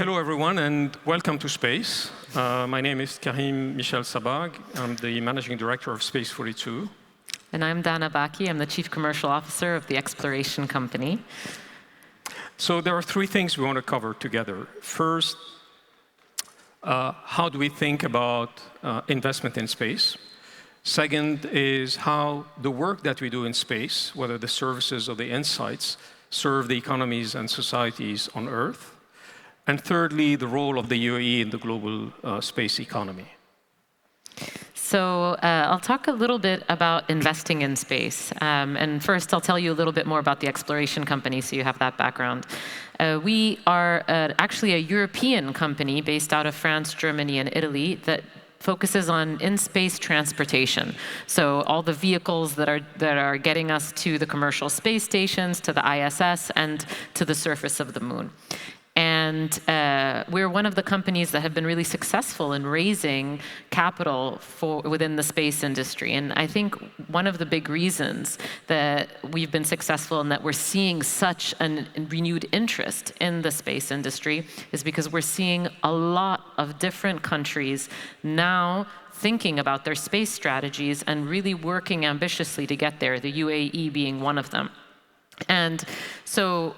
Hello, everyone, and welcome to Space. My name is Karim Michel Sabag. I'm the Managing Director of Space 42. And I'm Dana Baki. I'm the Chief Commercial Officer of the Exploration Company. So there are three things we want to cover together. First, how do we think about investment in space? Second is how the work that we do in space, whether the services or the insights, serve the economies and societies on Earth. And thirdly, the role of the UAE in the global space economy. So I'll talk a little bit about investing in space. And first, I'll tell you a little bit more about the Exploration Company, so you have that background. We are actually a European company based out of France, Germany, and Italy that focuses on in-space transportation. So all the vehicles that are getting us to the commercial space stations, to the ISS, and to the surface of the moon. And we're one of the companies that have been really successful in raising capital within the space industry. And I think one of the big reasons that we've been successful and that we're seeing such a renewed interest in the space industry is because we're seeing a lot of different countries now thinking about their space strategies and really working ambitiously to get there, the UAE being one of them. And so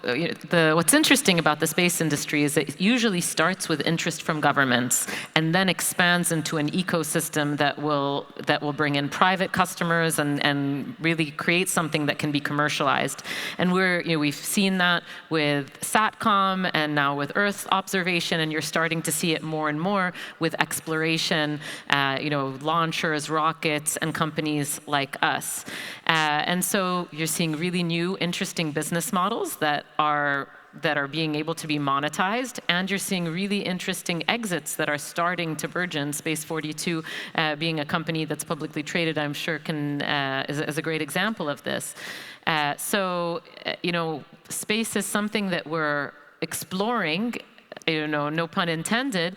what's interesting about the space industry is it usually starts with interest from governments and then expands into an ecosystem that will bring in private customers and really create something that can be commercialized. And we've seen that with SATCOM and now with Earth observation, and you're starting to see it more and more with exploration, launchers, rockets, and companies like us. And so you're seeing really new, interesting business models that are being able to be monetized, and you're seeing really interesting exits that are starting to burgeon. Space 42, being a company that's publicly traded, I'm sure is a great example of this. Space is something that we're exploring, no pun intended,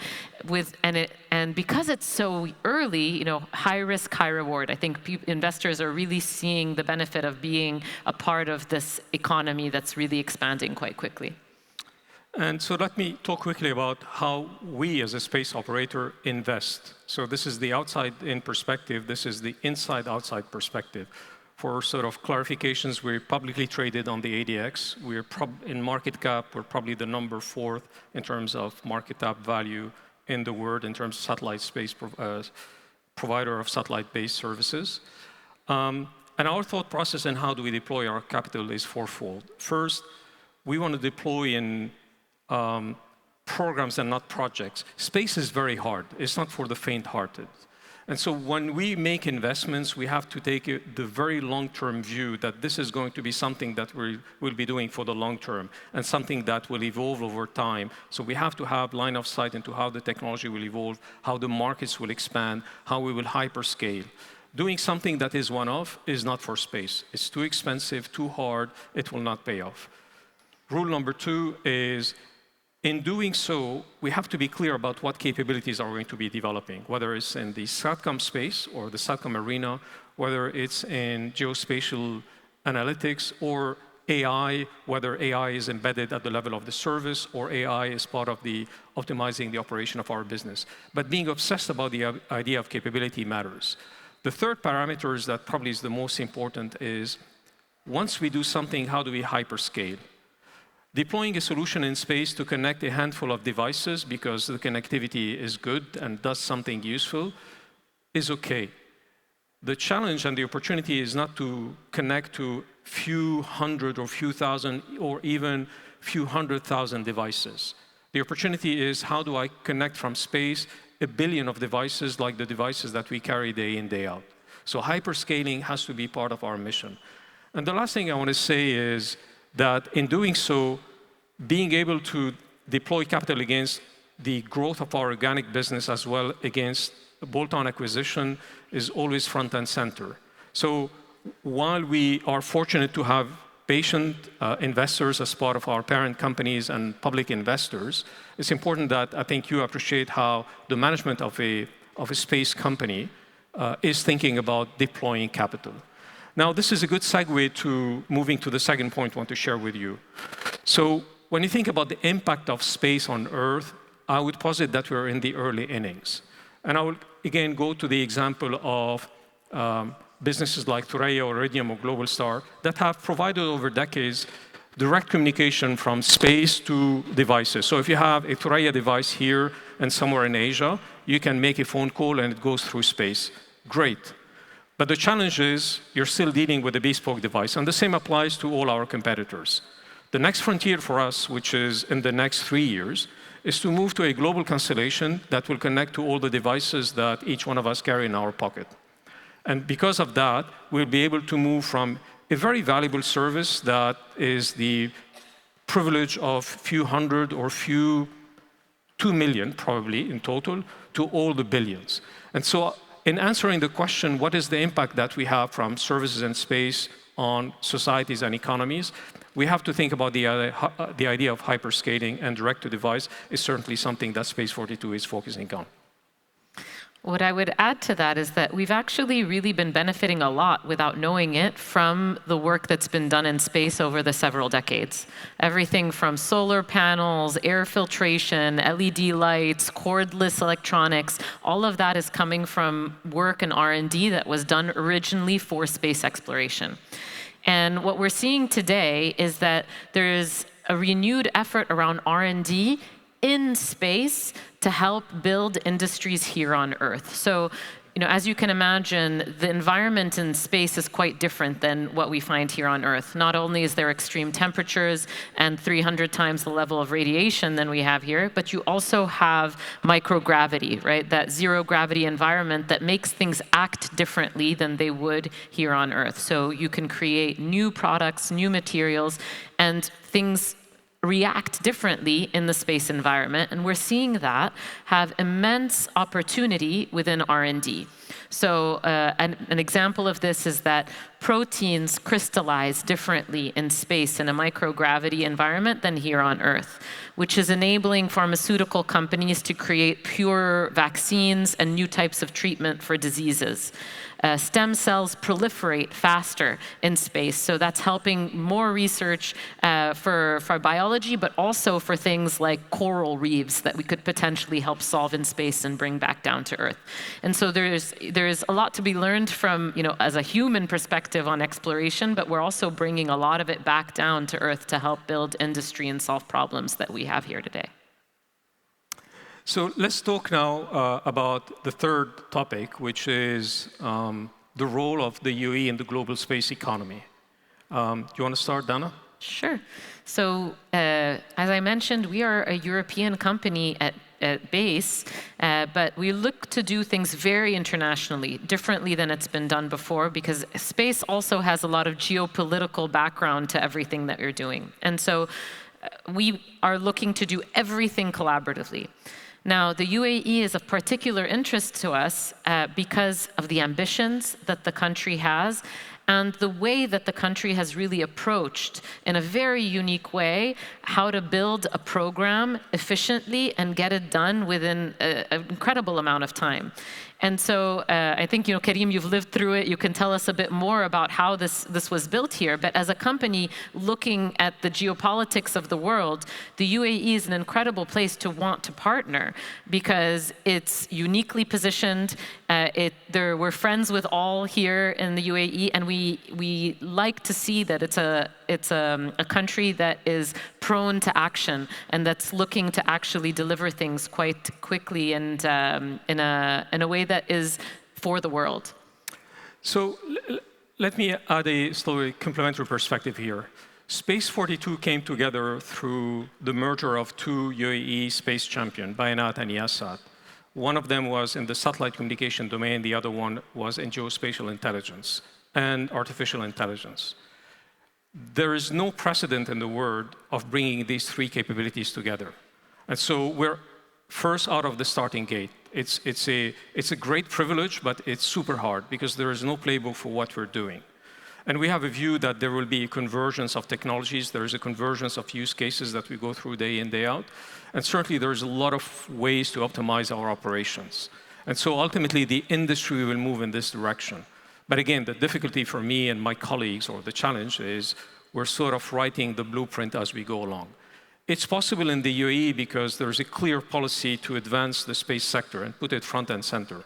and because it's so early, high risk, high reward. I think investors are really seeing the benefit of being a part of this economy that's really expanding quite quickly. And so let me talk quickly about how we as a space operator invest. So this is the outside-in perspective. This is the inside-outside perspective. For sort of clarifications, we're publicly traded on the ADX. We're in market cap, we're probably the number 4th in terms of market cap value in the world, in terms of satellite space provider of satellite-based services. And our thought process and how do we deploy our capital is fourfold. First, we want to deploy in programs and not projects. Space is very hard. It's not for the faint-hearted. And so when we make investments, we have to take the very long-term view that this is going to be something that we will be doing for the long term and something that will evolve over time. So we have to have line of sight into how the technology will evolve, how the markets will expand, how we will hyperscale. Doing something that is one-off is not for space. It's too expensive, too hard, it will not pay off. Rule number 2 is, in doing so, we have to be clear about what capabilities are we going to be developing, whether it's in the SATCOM space or the SATCOM arena, whether it's in geospatial analytics or AI, whether AI is embedded at the level of the service or AI is part of the optimizing the operation of our business. But being obsessed about the idea of capability matters. The third parameter is that probably is the most important is, once we do something, how do we hyperscale? Deploying a solution in space to connect a handful of devices because the connectivity is good and does something useful is okay. The challenge and the opportunity is not to connect to few hundred or few thousand or even few 100,000 devices. The opportunity is, how do I connect from space 1 billion of devices like the devices that we carry day in, day out? So hyperscaling has to be part of our mission. And the last thing I want to say is that in doing so, being able to deploy capital against the growth of our organic business as well against bolt-on acquisition is always front and center. So while we are fortunate to have patient investors as part of our parent companies and public investors, it's important that I think you appreciate how the management of a space company is thinking about deploying capital. Now, this is a good segue to moving to the second point I want to share with you. So when you think about the impact of space on Earth I would posit that we're in the early innings. And I will again go to the example of businesses like Thuraya or Iridium or Globalstar that have provided over decades direct communication from space to devices. So if you have a Thuraya device here and somewhere in Asia, you can make a phone call and it goes through space. Great. But the challenge is you're still dealing with a bespoke device, and the same applies to all our competitors. The next frontier for us, which is in the next 3 years, is to move to a global constellation that will connect to all the devices that each one of us carry in our pocket. And because of that, we'll be able to move from a very valuable service that is the privilege of few hundred or 2 million probably in total, to all the billions. And so in answering the question, what is the impact that we have from services in space on societies and economies, we have to think about the idea of hyperscaling, and direct-to-device is certainly something that Space 42 is focusing on. What I would add to that is that we've actually really been benefiting a lot without knowing it from the work that's been done in space over the several decades. Everything from solar panels, air filtration, LED lights, cordless electronics, all of that is coming from work and R&D that was done originally for space exploration. And what we're seeing today is that there's a renewed effort around R&D in space to help build industries here on Earth. So, as you can imagine, the environment in space is quite different than what we find here on Earth. Not only is there extreme temperatures and 300 times the level of radiation than we have here, but you also have microgravity, right? That zero gravity environment that makes things act differently than they would here on Earth. So you can create new products, new materials, and things react differently in the space environment, and we're seeing that have immense opportunity within R&D. So an example of this is that proteins crystallize differently in space in a microgravity environment than here on Earth, which is enabling pharmaceutical companies to create pure vaccines and new types of treatment for diseases. Stem cells proliferate faster in space, so that's helping more research for biology, but also for things like coral reefs that we could potentially help solve in space and bring back down to Earth. And so there's a lot to be learned from, as a human perspective on exploration, but we're also bringing a lot of it back down to Earth to help build industry and solve problems that we have here today. So let's talk now about the third topic, which is the role of the UAE in the global space economy. Do you want to start, Dana? Sure. So as I mentioned, we are a European company at base, but we look to do things very internationally, differently than it's been done before, because space also has a lot of geopolitical background to everything that we're doing. And so we are looking to do everything collaboratively. Now, the UAE is of particular interest to us because of the ambitions that the country has and the way that the country has really approached, in a very unique way, how to build a program efficiently and get it done within an incredible amount of time. And so I think, Karim, you've lived through it. You can tell us a bit more about how this was built here. But as a company looking at the geopolitics of the world, the UAE is an incredible place to want to partner because it's uniquely positioned. We're friends with all here in the UAE, and we like to see that it's a country that is prone to action and that's looking to actually deliver things quite quickly and in a way that is for the world. So let me add a slightly complementary perspective here. Space 42 came together through the merger of two UAE space champions, Bayinat and Yahsat. One of them was in the satellite communication domain, the other one was in geospatial intelligence and artificial intelligence. There is no precedent in the world of bringing these three capabilities together. And so we're first out of the starting gate. It's a great privilege, but it's super hard because there is no playbook for what we're doing. And we have a view that there will be a convergence of technologies. There is a convergence of use cases that we go through day in, day out. And certainly there's a lot of ways to optimize our operations. And so ultimately the industry will move in this direction. But again, the difficulty for me and my colleagues, or the challenge, is we're sort of writing the blueprint as we go along. It's possible in the UAE because there's a clear policy to advance the space sector and put it front and center.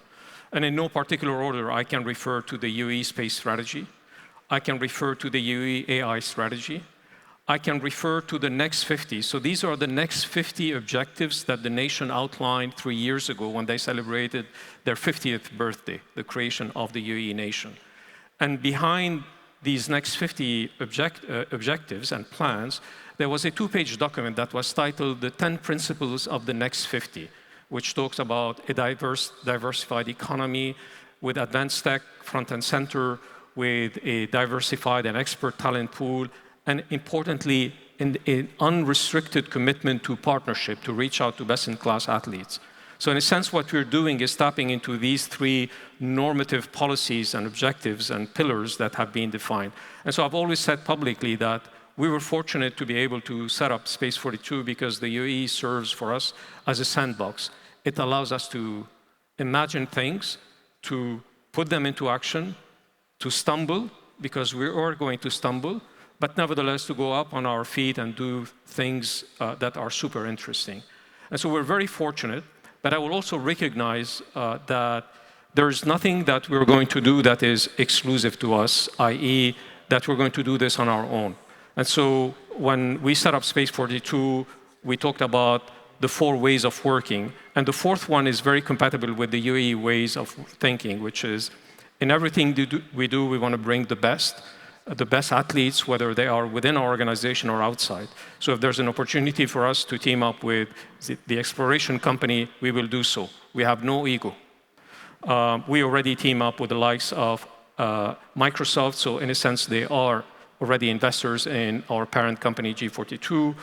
And in no particular order, I can refer to the UAE space strategy. I can refer to the UAE AI strategy. I can refer to the next 50. So these are the next 50 objectives that the nation outlined 3 years ago when they celebrated their 50th birthday, the creation of the UAE nation. And behind these next 50 objectives and plans, there was a 2-page document that was titled The 10 Principles of the Next 50, which talks about a diversified economy with advanced tech front and center, with a diversified and expert talent pool, and importantly, an unrestricted commitment to partnership to reach out to best-in-class athletes. So in a sense, what we're doing is tapping into these 3 normative policies and objectives and pillars that have been defined. And so I've always said publicly that we were fortunate to be able to set up Space 42 because the UAE serves for us as a sandbox. It allows us to imagine things, to put them into action, to stumble, because we are going to stumble, but nevertheless to go up on our feet and do things that are super interesting. And so we're very fortunate, but I will also recognize that there's nothing that we're going to do that is exclusive to us, i.e. that we're going to do this on our own. And so when we set up Space 42, we talked about the 4 ways of working. And the 4th one is very compatible with the UAE ways of thinking, which is in everything we do, we want to bring the best athletes, whether they are within our organization or outside. So if there's an opportunity for us to team up with the exploration company, we will do so. We have no ego. We already team up with the likes of Microsoft, so in a sense, they are already investors in our parent company, G42.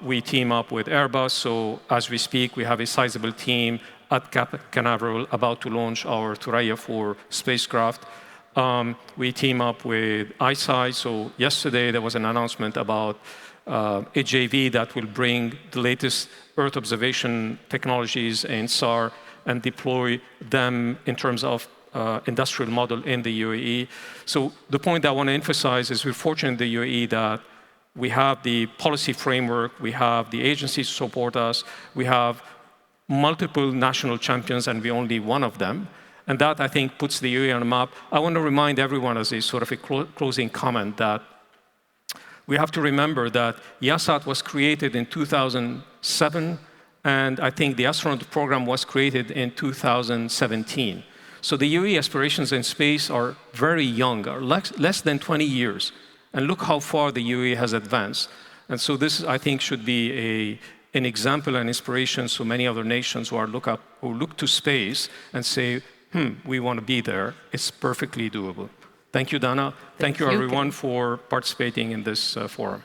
We team up with Airbus, so as we speak, we have a sizable team at Canaveral about to launch our Thuraya 4 spacecraft. We team up with ICEYE, so yesterday there was an announcement about a JV that will bring the latest Earth observation technologies in SAR and deploy them in terms of industrial model in the UAE. So the point I want to emphasize is we're fortunate in the UAE that we have the policy framework, we have the agencies to support us, we have multiple national champions, and we're only one of them. And that, I think, puts the UAE on the map. I want to remind everyone as a sort of a closing comment that we have to remember that YASAT was created in 2007, and I think the astronaut program was created in 2017. So the UAE aspirations in space are very young, are less than 20 years. And look how far the UAE has advanced. And so this, I think, should be an example and inspiration to many other nations who look to space and say, we want to be there. It's perfectly doable. Thank you, Dana. Thank you, everyone, for participating in this forum.